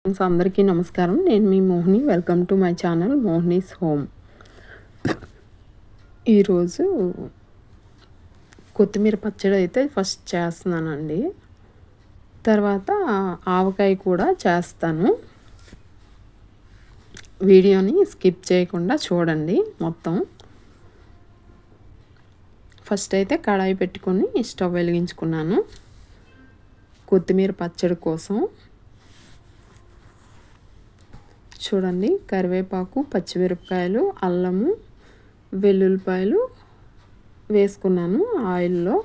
Friends అందరికీ నమస్కారం. నేను మీ Mohini. Welcome to my channel Mohini's home. ఈరోజు కొత్తిమీర పచ్చడి అయితే ఫస్ట్ చేస్తున్నానండి. తర్వాత ఆవకాయ కూడా చేస్తాను. వీడియోని స్కిప్ చేయకుండా చూడండి మొత్తం. ఫస్ట్ అయితే కడాయి పెట్టుకొని స్టవ్ వెలిగించుకున్నాను కొత్తిమీర పచ్చడి కోసం. చూడండి, కరివేపాకు, పచ్చిమిరపకాయలు, అల్లము, వెల్లుల్లిపాయలు వేసుకున్నాను. ఆయిల్లో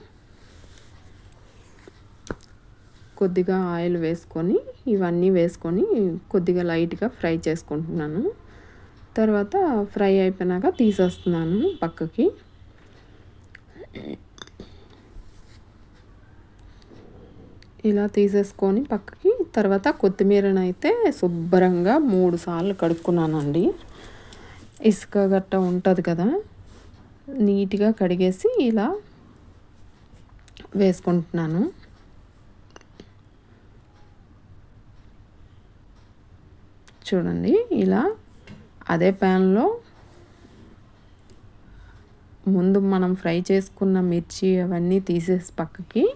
కొద్దిగా ఆయిల్ వేసుకొని ఇవన్నీ వేసుకొని కొద్దిగా లైట్గా ఫ్రై చేసుకుంటున్నాను. తర్వాత ఫ్రై అయిపోయినాక తీసేస్తున్నాను పక్కకి. ఇలా తీసేసుకొని పక్కకి. తర్వాత కొత్తిమీరను అయితే శుభ్రంగా 3 సార్లు కడుక్కున్నానండి. ఇసుక గట్ట ఉంటుంది కదా, నీట్గా కడిగేసి ఇలా వేసుకుంటున్నాను. చూడండి, ఇలా అదే ప్యాన్లో ముందు మనం ఫ్రై చేసుకున్న మిర్చి అవన్నీ తీసేసి పక్కకి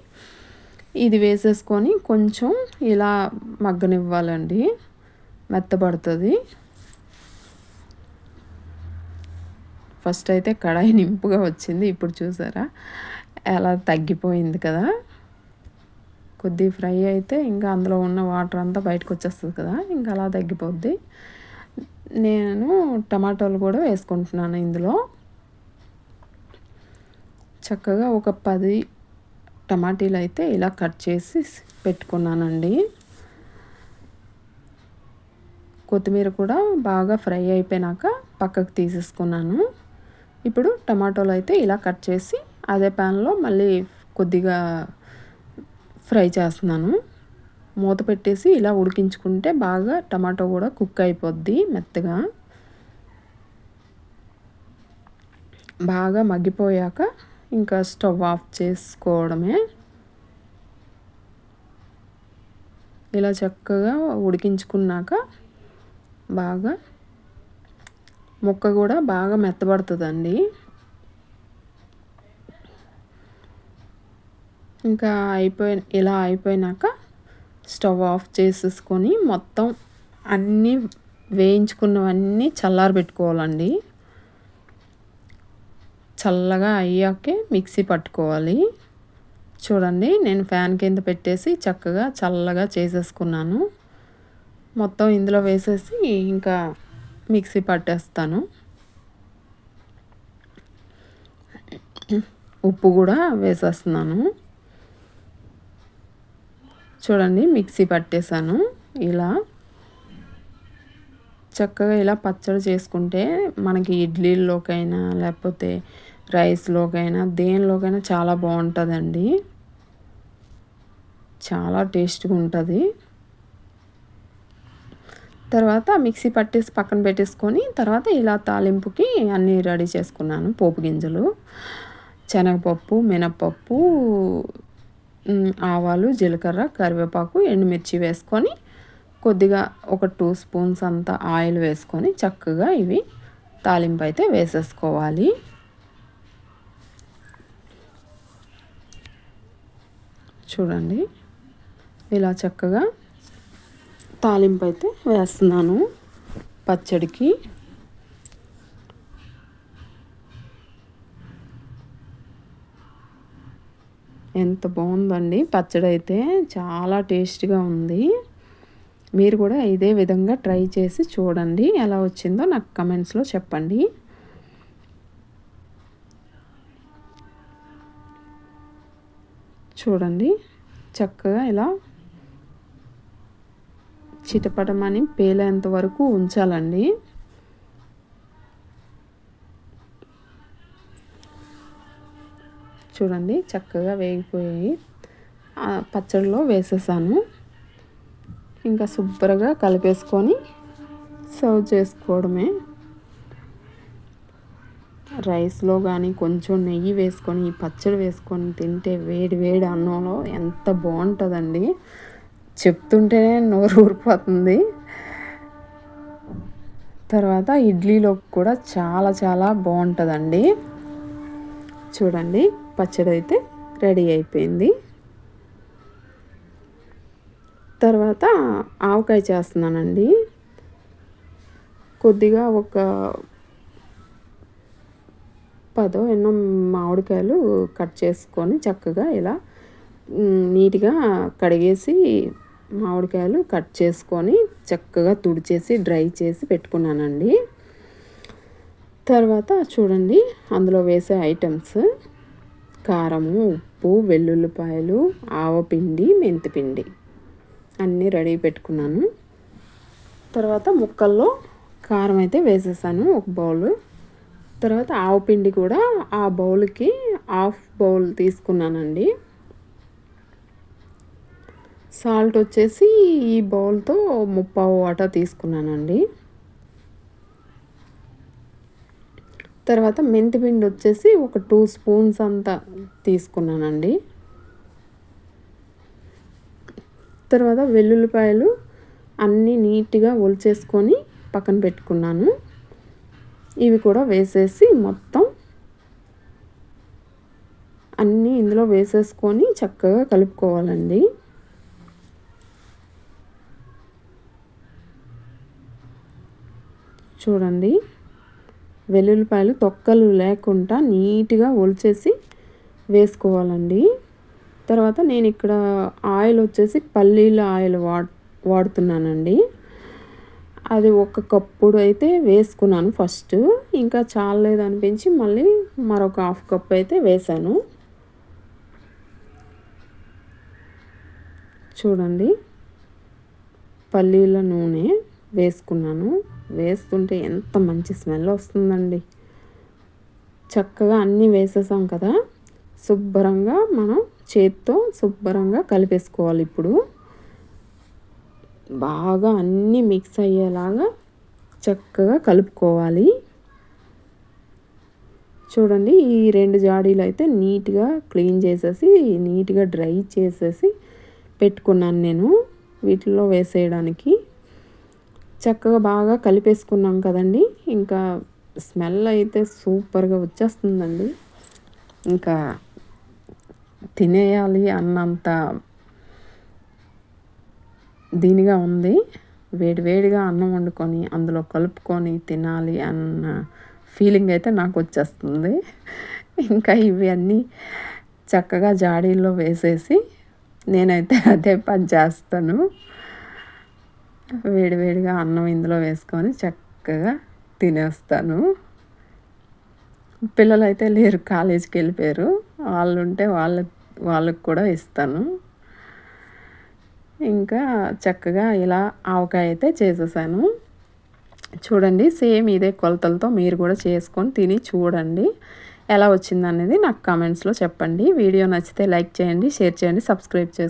ఇది వేసేసుకొని కొంచెం ఇలా మగ్గనివ్వాలండి, మెత్తబడుతుంది. ఫస్ట్ అయితే కడాయి నింపుగా వచ్చింది. ఇప్పుడు చూసారా ఎలా తగ్గిపోయింది కదా. కొద్ది ఫ్రై అయితే ఇంకా అందులో ఉన్న వాటర్ అంతా బయటకు వచ్చేస్తుంది కదా, ఇంకా అలా తగ్గిపోద్ది. నేను టమాటాలు కూడా వేసుకుంటున్నాను ఇందులో. చక్కగా ఒక 10 టమాటీలు అయితే ఇలా కట్ చేసి పెట్టుకున్నానండి. కొత్తిమీర కూడా బాగా ఫ్రై అయిపోయినాక పక్కకు తీసేసుకున్నాను. ఇప్పుడు టమాటోలు అయితే ఇలా కట్ చేసి అదే ప్యాన్లో మళ్ళీ కొద్దిగా ఫ్రై చేస్తున్నాను. మూత పెట్టేసి ఇలా ఉడికించుకుంటే బాగా టమాటో కూడా కుక్ అయిపోద్ది మెత్తగా. బాగా మగ్గిపోయాక ఇంకా స్టవ్ ఆఫ్ చేసుకోవడమే. ఇలా చక్కగా ఉడికించుకున్నాక బాగా ముక్క కూడా బాగా మెత్తబడుతుందండి. ఇంకా ఇలా అయిపోయినాక స్టవ్ ఆఫ్ చేసేసుకొని మొత్తం అన్నీ వేయించుకున్నవన్నీ చల్లారబెట్టుకోవాలండి. చల్లగా అయ్యాకే మిక్సీ పట్టుకోవాలి. చూడండి, నేను ఫ్యాన్ కింద పెట్టేసి చక్కగా చల్లగా చేసేసుకున్నాను. మొత్తం ఇందులో వేసేసి ఇంకా మిక్సీ పట్టేస్తాను. ఉప్పు కూడా వేసేస్తున్నాను. చూడండి, మిక్సీ పట్టేశాను. ఇలా చక్కగా ఇలా పచ్చడి చేసుకుంటే మనకి ఇడ్లీలోకైనా లేకపోతే రైస్లోకైనా దేనిలోకైనా చాలా బాగుంటుందండి. చాలా టేస్ట్గా ఉంటుంది. తర్వాత మిక్సీ పట్టేసి పక్కన పెట్టేసుకొని తర్వాత ఇలా తాలింపుకి అన్నీ రెడీ చేసుకున్నాను. పోపు గింజలు, శనగపప్పు, మినప్పప్పు, ఆవాలు, జీలకర్ర, కరివేపాకు, ఎండుమిర్చి వేసుకొని కొద్దిగా ఒక 2 స్పూన్స్ అంత ఆయిల్ వేసుకొని చక్కగా ఇవి తాలింపు అయితే వేసేసుకోవాలి. చూడండి, ఇలా చక్కగా తాలింపు అయితే వేస్తున్నాను పచ్చడికి. ఎంత బాగుందండి పచ్చడి అయితే, చాలా టేస్ట్గా ఉంది. మీరు కూడా ఇదే విధంగా ట్రై చేసి చూడండి, ఎలా వచ్చిందో నాకు కమెంట్స్లో చెప్పండి. చూడండి, చక్కగా ఇలా చిటపటమని పేలేంత వరకు ఉంచాలండి. చూడండి, చక్కగా వేగిపోయాయి. పచ్చడిలో వేసేసాను. ఇంకా శుభ్రంగా కలిపేసుకొని సర్వ్ చేసుకోవడమే. రైస్లో కానీ కొంచెం నెయ్యి వేసుకొని పచ్చడి వేసుకొని తింటే వేడి వేడి అన్నంలో ఎంత బాగుంటుందండి. చెప్తుంటేనే నోరు ఊరిపోతుంది. తర్వాత ఇడ్లీలో కూడా చాలా చాలా బాగుంటుందండి. చూడండి, పచ్చడి అయితే రెడీ అయిపోయింది. తర్వాత ఆవకాయ చేస్తున్నానండి. కొద్దిగా ఒక 10 ఎన్నో మామిడికాయలు కట్ చేసుకొని చక్కగా ఇలా నీట్గా కడిగేసి మామిడికాయలు కట్ చేసుకొని చక్కగా తుడిచేసి డ్రై చేసి పెట్టుకున్నానండి. తర్వాత చూడండి, అందులో వేసే ఐటమ్స్ కారము, ఉప్పు, వెల్లుల్లిపాయలు, ఆవపిండి, మెంతిపిండి అన్నీ రెడీ పెట్టుకున్నాను. తర్వాత ముక్కల్లో కారం అయితే వేసేసాను ఒక బౌల్. తర్వాత ఆవపిండి కూడా ఆ బౌల్కి హాఫ్ బౌల్ తీసుకున్నానండి. సాల్ట్ వచ్చేసి ఈ బౌల్తో 3/4 వాటా తీసుకున్నానండి. తర్వాత మెంతిపిండి వచ్చేసి ఒక 2 స్పూన్స్ అంతా తీసుకున్నానండి. తర్వాత వెల్లుల్లిపాయలు అన్నీ నీట్గా ఒలిచేసుకొని పక్కన పెట్టుకున్నాను. ఇవి కూడా వేసేసి మొత్తం అన్నీ ఇందులో వేసేసుకొని చక్కగా కలుపుకోవాలండి. చూడండి, వెల్లుల్లిపాయలు తొక్కలు లేకుండా నీట్గా ఒలిచేసి వేసుకోవాలండి. తర్వాత నేను ఇక్కడ ఆయిల్ వచ్చేసి పల్లీల ఆయిల్ వాడుతున్నానండి. అది ఒక కప్పుడు అయితే వేసుకున్నాను ఫస్ట్. ఇంకా చాలలేదు అనిపించి మళ్ళీ మరొక హాఫ్ కప్ అయితే వేసాను. చూడండి, పల్లీల నూనె వేసుకున్నాను. వేస్తుంటే ఎంత మంచి స్మెల్ వస్తుందండి. చక్కగా అన్నీ వేసేసాం కదా, శుభ్రంగా మనం చేత్తో శుభ్రంగా కలిపేసుకోవాలి. ఇప్పుడు బాగా అన్నీ మిక్స్ అయ్యేలాగా చక్కగా కలుపుకోవాలి. చూడండి, ఈ 2 జాడీలు అయితే నీట్గా క్లీన్ చేసేసి నీట్గా డ్రై చేసేసి పెట్టుకున్నాను నేను వీటిల్లో వేసేయడానికి. చక్కగా బాగా కలిపేసుకున్నాం కదండి. ఇంకా స్మెల్ అయితే సూపర్గా వచ్చేస్తుందండి. ఇంకా తినేయాలి అన్నంత దీనిగా ఉంది. వేడివేడిగా అన్నం వండుకొని అందులో కలుపుకొని తినాలి అన్న ఫీలింగ్ అయితే నాకు వచ్చేస్తుంది. ఇంకా ఇవి అన్నీ చక్కగా జాడీల్లో వేసేసి నేనైతే అదే పని చేస్తాను. వేడివేడిగా అన్నం ఇందులో వేసుకొని చక్కగా తినేస్తాను. పిల్లలైతే లేరు, కాలేజీకి వెళ్ళిపోయారు. వాళ్ళు ఉంటే వాళ్ళకి కూడా ఇస్తాను. ఇంకా చక్కగా ఇలా ఆవకాయ అయితే చేసేసాను. చూడండి, సేమ్ ఇదే కొలతలతో మీరు కూడా చేసుకొని తిని చూడండి. ఎలా వచ్చిందనేది నాకు కామెంట్స్లో చెప్పండి. వీడియో నచ్చితే లైక్ చేయండి, షేర్ చేయండి, సబ్స్క్రైబ్ చేసుకోండి.